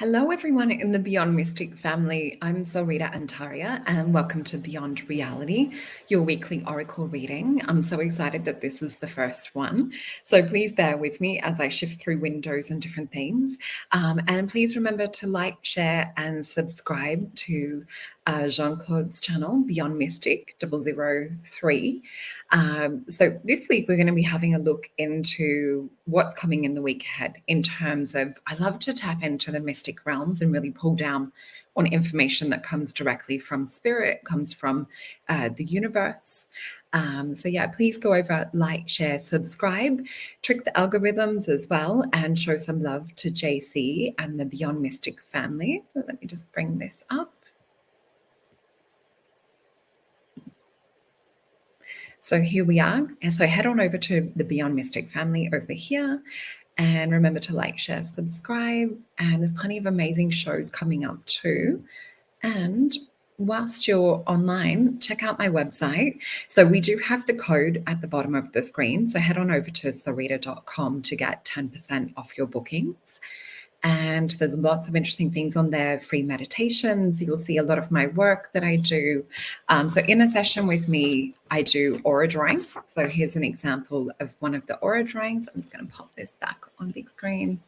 Hello, everyone in the Beyond Mystic family. I'm Solreta and welcome to Beyond Reality, your weekly oracle reading. I'm so excited that this is the first one. So please bear with me as I shift through windows and different things. And please remember to like, share, and subscribe to Jean-Claude's channel, Beyond Mystic 003. So this week we're going to be having a look into what's coming in the week ahead in terms of, I love to tap into the mystic realms and really pull down on information that comes directly from spirit, comes from the universe. So yeah, please go over, like, share, subscribe, trick the algorithms as well, and show some love to JC and the Beyond Mystic family. Let me just bring this up. So here we are. And so head on over to the Beyond Mystic family over here. And remember to like, share, subscribe. And there's plenty of amazing shows coming up too. And whilst you're online, check out my website. So we do have the code at the bottom of the screen. So head on over to solreta.com to get 10% off your bookings. And there's lots of interesting things on there, free meditations. You'll see a lot of my work that I do. So in a session with me, I do aura drawings. So here's an example of one of the aura drawings. I'm just going to pop this back on big screen.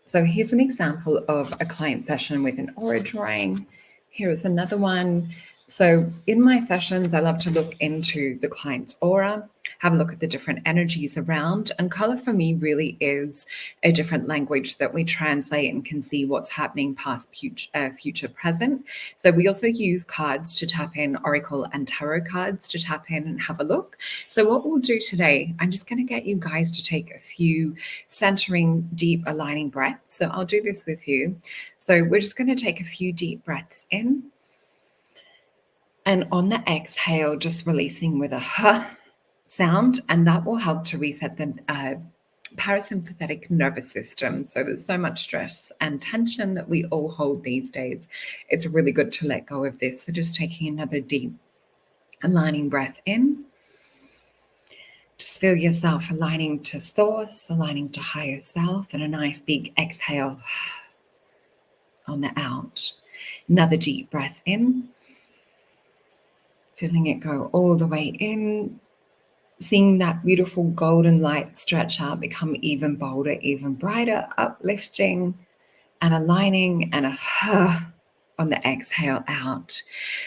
So here's an example of a client session with an aura drawing. Here is another one. So in my sessions, I love to look into the client's aura, have a look at the different energies around. And color for me really is a different language that we translate and can see what's happening past, future, present. So we also use cards to tap in, oracle and tarot cards to tap in and have a look. So what we'll do today, I'm just going to get you guys to take a few centering, deep, aligning breaths. So I'll do this with you. So we're just going to take a few deep breaths in. And on the exhale, just releasing with a huh sound, and that will help to reset the parasympathetic nervous system. So there's so much stress and tension that we all hold these days. It's really good to let go of this. So just taking another deep aligning breath in. Just feel yourself aligning to source, aligning to higher self, and a nice big exhale on the out. Another deep breath in. Feeling it go all the way in, seeing that beautiful golden light stretch out, become even bolder, even brighter, uplifting and aligning, and a huh on the exhale out.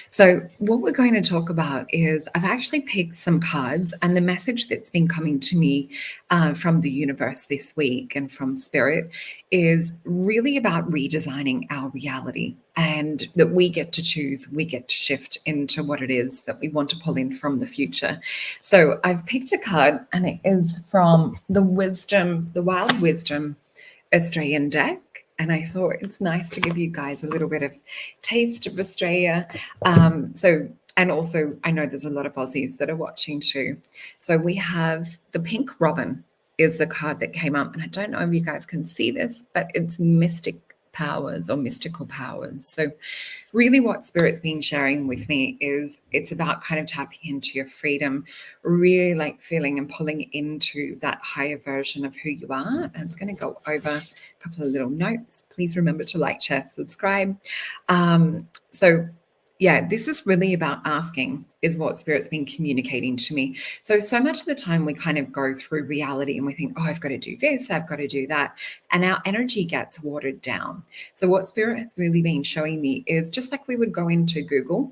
So what we're going to talk about is I've actually picked some cards, and the message that's been coming to me from the universe this week and from spirit is really about redesigning our reality, and that we get to choose, we get to shift into what it is that we want to pull in from the future. So I've picked a card, and it is from the Wild Wisdom Australian deck. And I thought it's nice to give you guys a little bit of taste of Australia. And also I know there's a lot of Aussies that are watching too. So we have the Pink Robin is the card that came up. And I don't know if you guys can see this, but it's mystic powers or mystical powers. So really what Spirit's been sharing with me is it's about kind of tapping into your freedom, really like feeling and pulling into that higher version of who you are. And it's going to go over a couple of little notes. Please remember to like, share, subscribe. So yeah, this is really about asking is what Spirit's been communicating to me. So much of the time we kind of go through reality and we think, oh, I've got to do this, I've got to do that. And our energy gets watered down. So what Spirit has really been showing me is just like we would go into Google,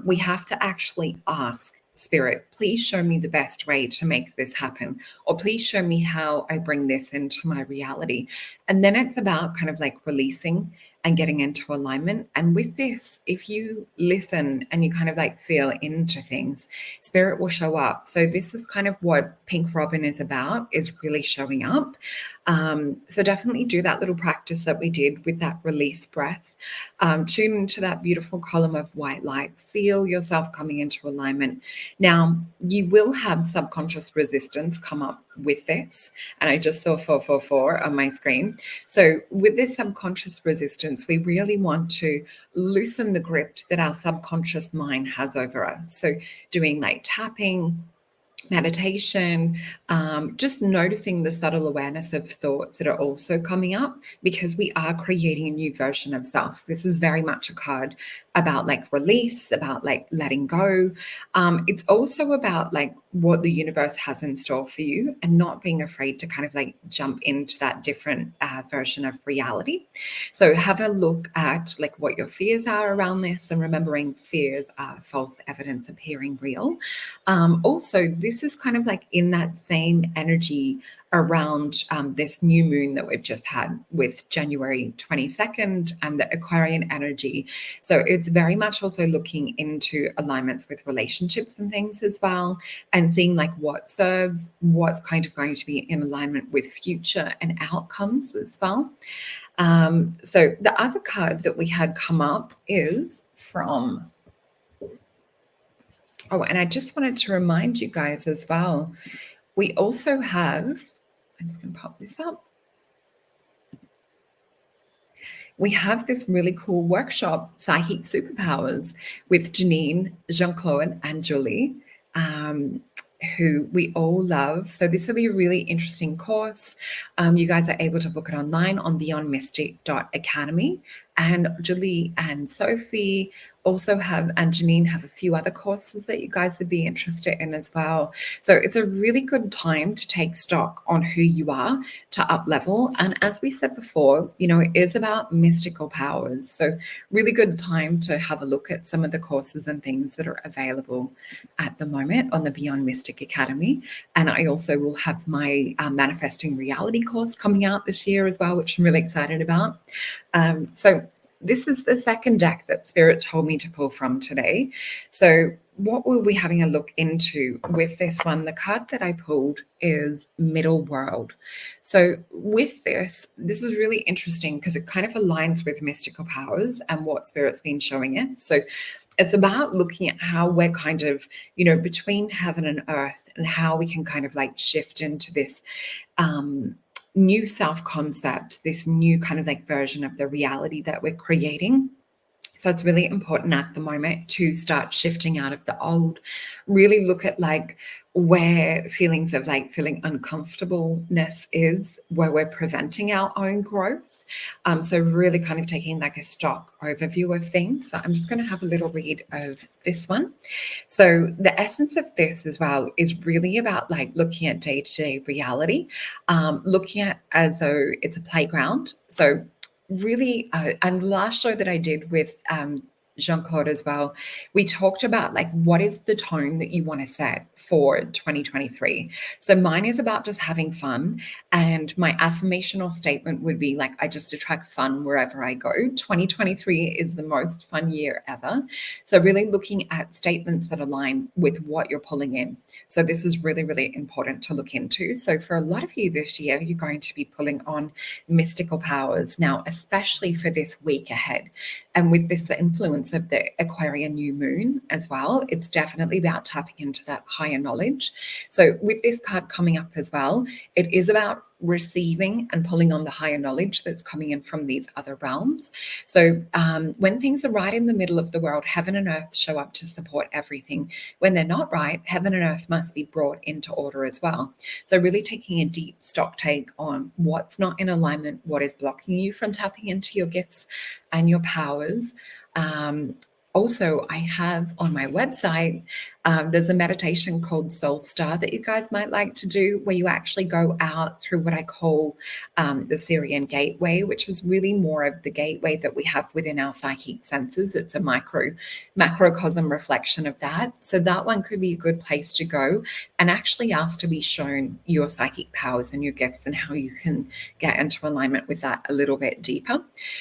we have to actually ask Spirit, please show me the best way to make this happen, or please show me how I bring this into my reality. And then it's about kind of like releasing and getting into alignment. And with this, if you listen and you kind of like feel into things, Spirit will show up. So this is kind of what Pink Robin is about, is really showing up. So definitely do that little practice that we did with that release breath. Tune into that beautiful column of white light. Feel yourself coming into alignment. Now, you will have subconscious resistance come up with this. And I just saw 444 on my screen. So with this subconscious resistance, we really want to loosen the grip that our subconscious mind has over us. So doing like tapping, meditation, just noticing the subtle awareness of thoughts that are also coming up, because we are creating a new version of self. This is very much a card about like release, about like letting go. It's also about like what the universe has in store for you, and not being afraid to kind of like jump into that different version of reality. So have a look at like what your fears are around this, and remembering fears are false evidence appearing real. Also, this is kind of like in that same energy around this new moon that we've just had with January 22nd and the Aquarian energy. So it's very much also looking into alignments with relationships and things as well, and seeing like what serves, what's kind of going to be in alignment with future and outcomes as well. So the other card that we had come up is from... Oh, and I just wanted to remind you guys as well, we also have, I'm just going to pop this up. We have this really cool workshop, Psychic Superpowers, with Janine, Jean-Claude, and Julie, who we all love. So this will be a really interesting course. You guys are able to book it online on BeyondMystic.academy. And Julie and Sophie also have, and Janine have a few other courses that you guys would be interested in as well. So it's a really good time to take stock on who you are, to up level. And as we said before, you know, it is about mystical powers. So really good time to have a look at some of the courses and things that are available at the moment on the Beyond Mystic Academy. And I also will have my Manifesting Reality course coming out this year as well, which I'm really excited about. So this is the second deck that Spirit told me to pull from today. So what we'll be having a look into with this one, the card that I pulled is Middle World. So with this is really interesting because it kind of aligns with mystical powers and what Spirit's been showing it. So it's about looking at how we're kind of, you know, between heaven and earth, and how we can kind of like shift into this new self-concept, this new kind of like version of the reality that we're creating. So it's really important at the moment to start shifting out of the old, really look at like where feelings of like feeling uncomfortableness is, where we're preventing our own growth. So really kind of taking like a stock overview of things. So I'm just going to have a little read of this one. So the essence of this as well is really about like looking at day-to-day reality, looking at as though it's a playground. So really, and the last show that I did with Jean-Claude as well, we talked about like what is the tone that you want to set for 2023. So mine is about just having fun, and my affirmational statement would be like, I just attract fun wherever I go. 2023 is the most fun year ever. So really looking at statements that align with what you're pulling in. So this is really, really important to look into. So for a lot of you this year, you're going to be pulling on mystical powers now, especially for this week ahead. And with this influence of the Aquarian new moon as well, it's definitely about tapping into that higher knowledge. So with this card coming up as well, it is about receiving and pulling on the higher knowledge that's coming in from these other realms. So when things are right in the middle of the world, heaven and earth show up to support everything. When they're not right, heaven and earth must be brought into order as well. So really taking a deep stock take on what's not in alignment, what is blocking you from tapping into your gifts and your powers. Also, I have on my website, there's a meditation called Soul Star that you guys might like to do, where you actually go out through what I call the Syrian gateway, which is really more of the gateway that we have within our psychic senses. It's a macrocosm reflection of that. So that one could be a good place to go and actually ask to be shown your psychic powers and your gifts and how you can get into alignment with that a little bit deeper.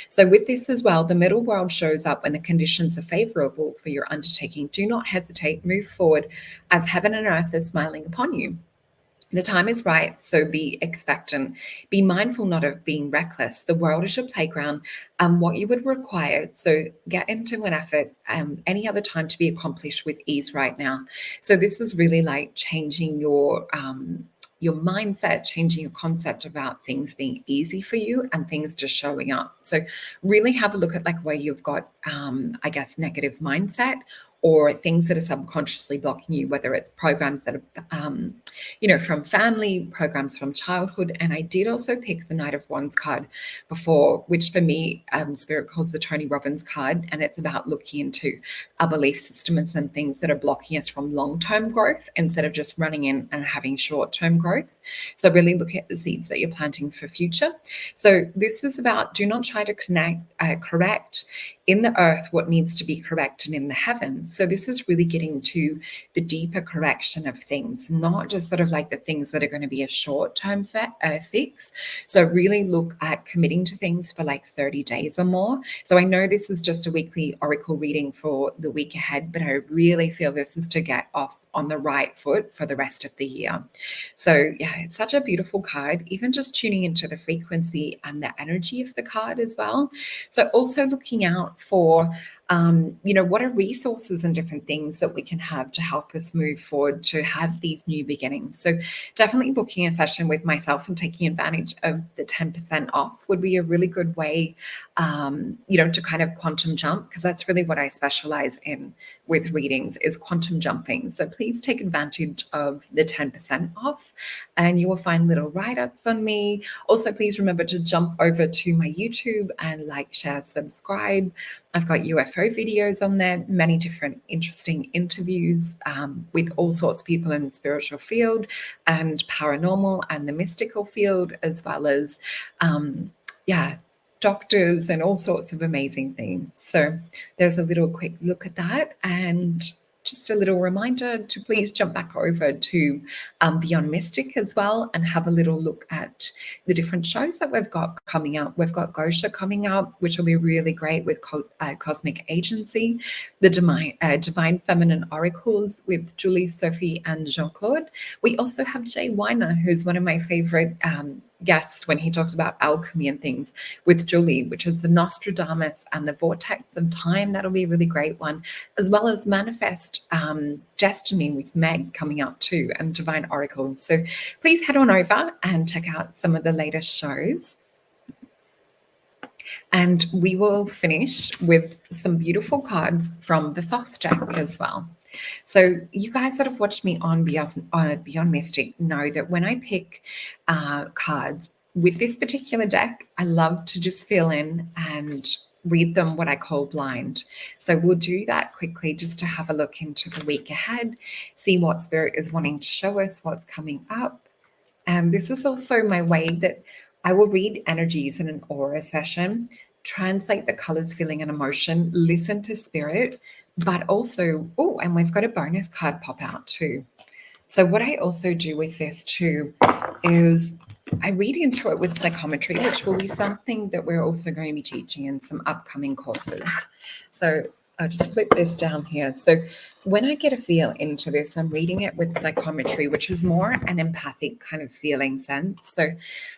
So with this as well, the middle world shows up when the conditions are favorable for your undertaking. Do not hesitate, move forward as heaven and earth are smiling upon you. The time is right, so be expectant. Be mindful not of being reckless. The world is your playground, and what you would require. So get into an effort any other time to be accomplished with ease right now. So this is really like changing your mindset, changing your concept about things being easy for you and things just showing up. So really have a look at like where you've got, I guess, negative mindset, or things that are subconsciously blocking you, whether it's programs that are, from family, programs from childhood. And I did also pick the Knight of Wands card before, which for me, Spirit calls the Tony Robbins card. And it's about looking into our belief systems and things that are blocking us from long-term growth instead of just running in and having short-term growth. So really look at the seeds that you're planting for future. So this is about, do not try to correct in the earth what needs to be corrected in the heavens. So this is really getting to the deeper correction of things, not just sort of like the things that are going to be a short-term fix. So really look at committing to things for like 30 days or more. So I know this is just a weekly oracle reading for the week ahead, but I really feel this is to get off on the right foot for the rest of the year. So yeah, it's such a beautiful card, even just tuning into the frequency and the energy of the card as well. So also looking out for, what are resources and different things that we can have to help us move forward to have these new beginnings. So definitely booking a session with myself and taking advantage of the 10% off would be a really good way, to kind of quantum jump, because that's really what I specialize in with readings is quantum jumping. So please take advantage of the 10% off and you will find little write-ups on me. Also, please remember to jump over to my YouTube and like, share, subscribe. I've got UFO videos on there, many different interesting interviews with all sorts of people in the spiritual field and paranormal and the mystical field, as well as, doctors and all sorts of amazing things. So there's a little quick look at that, and just a little reminder to please jump back over to Beyond Mystic as well and have a little look at the different shows that we've got coming up. We've got Gosha coming up, which will be really great with Cosmic Agency, the Divine Feminine Oracles with Julie, Sophie, and Jean-Claude. We also have Jay Weiner, who's one of my favorite guests when he talks about alchemy and things with Julie, which is the Nostradamus and the Vortex of Time. That'll be a really great one, as well as Manifest Destiny with Meg coming up too, and Divine Oracles. So please head on over and check out some of the latest shows. And we will finish with some beautiful cards from the Thoth deck as well. So you guys that have watched me on Beyond Mystic know that when I pick cards with this particular deck, I love to just fill in and read them what I call blind. So we'll do that quickly just to have a look into the week ahead, see what Spirit is wanting to show us, what's coming up. And this is also my way that I will read energies in an aura session, translate the colors, feeling, and emotion, listen to Spirit, but also, and we've got a bonus card pop out too. So what I also do with this too is I read into it with psychometry, which will be something that we're also going to be teaching in some upcoming courses. So I'll just flip this down here. So when I get a feel into this, I'm reading it with psychometry, which is more an empathic kind of feeling sense. So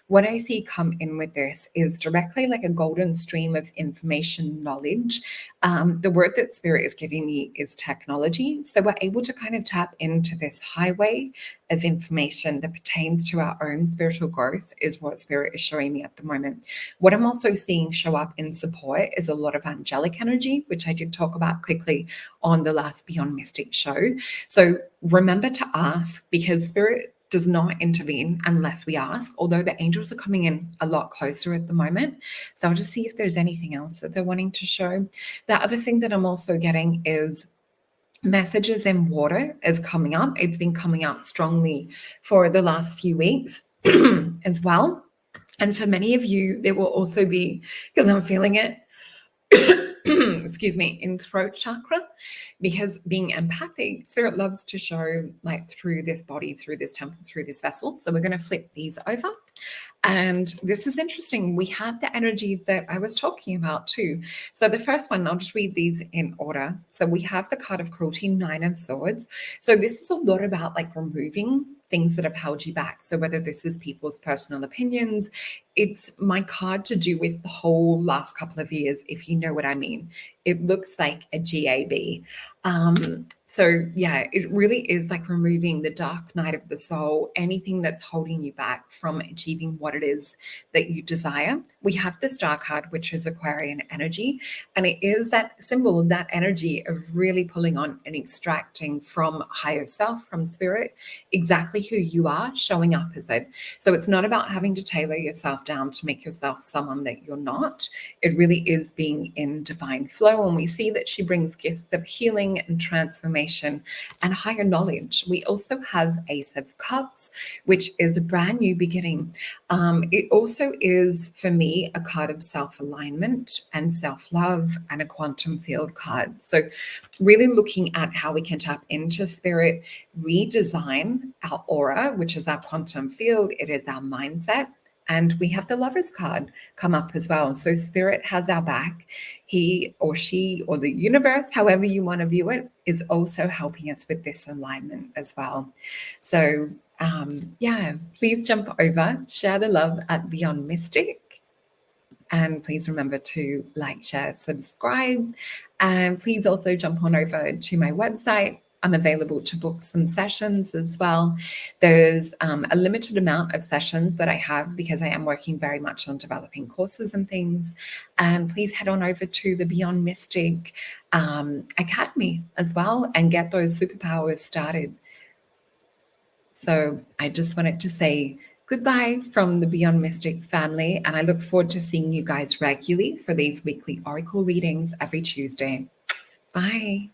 what I see come in with this is directly like a golden stream of information, knowledge. The word that Spirit is giving me is technology. So we're able to kind of tap into this highway of information that pertains to our own spiritual growth is what Spirit is showing me at the moment. What I'm also seeing show up in support is a lot of angelic energy, which I did talk about quickly on the last Beyond Mystic show. So remember to ask, because Spirit does not intervene unless we ask, although the angels are coming in a lot closer at the moment. So I'll just see if there's anything else that they're wanting to show. The other thing that I'm also getting is messages in water is coming up. It's been coming up strongly for the last few weeks as well. And for many of you, there will also be, because I'm feeling it, excuse me, in throat chakra, because being empathic, Spirit loves to show like through this body, through this temple, through this vessel. So we're going to flip these over. And this is interesting. We have the energy that I was talking about too. So the first one, I'll just read these in order. So we have the card of cruelty, 9 of swords. So this is a lot about like removing things that have held you back. So whether this is people's personal opinions, it's my card to do with the whole last couple of years, if you know what I mean. it looks like a GAB. So yeah, it really is like removing the dark night of the soul, anything that's holding you back from achieving what it is that you desire. We have the star card, which is Aquarian energy, and it is that symbol, that energy of really pulling on and extracting from higher self, from spirit, exactly who you are, showing up as it. So it's not about having to tailor yourself down to make yourself someone that you're not. It really is being in divine flow. And we see that she brings gifts of healing and transformation and higher knowledge. We also have Ace of Cups, which is a brand new beginning. It also is, for me, a card of self-alignment and self-love, and a quantum field card. So really looking at how we can tap into spirit, redesign our aura, which is our quantum field. It is our mindset. And we have the Lover's card come up as well. So spirit has our back. He or she or the universe, however you want to view it, is also helping us with this alignment as well. So yeah, please jump over, share the love at Beyond Mystic. And please remember to like, share, subscribe. And please also jump on over to my website. I'm available to book some sessions as well. There's a limited amount of sessions that I have because I am working very much on developing courses and things. And please head on over to the Beyond Mystic Academy as well and get those superpowers started. So I just wanted to say goodbye from the Beyond Mystic family, and I look forward to seeing you guys regularly for these weekly oracle readings every Tuesday. Bye.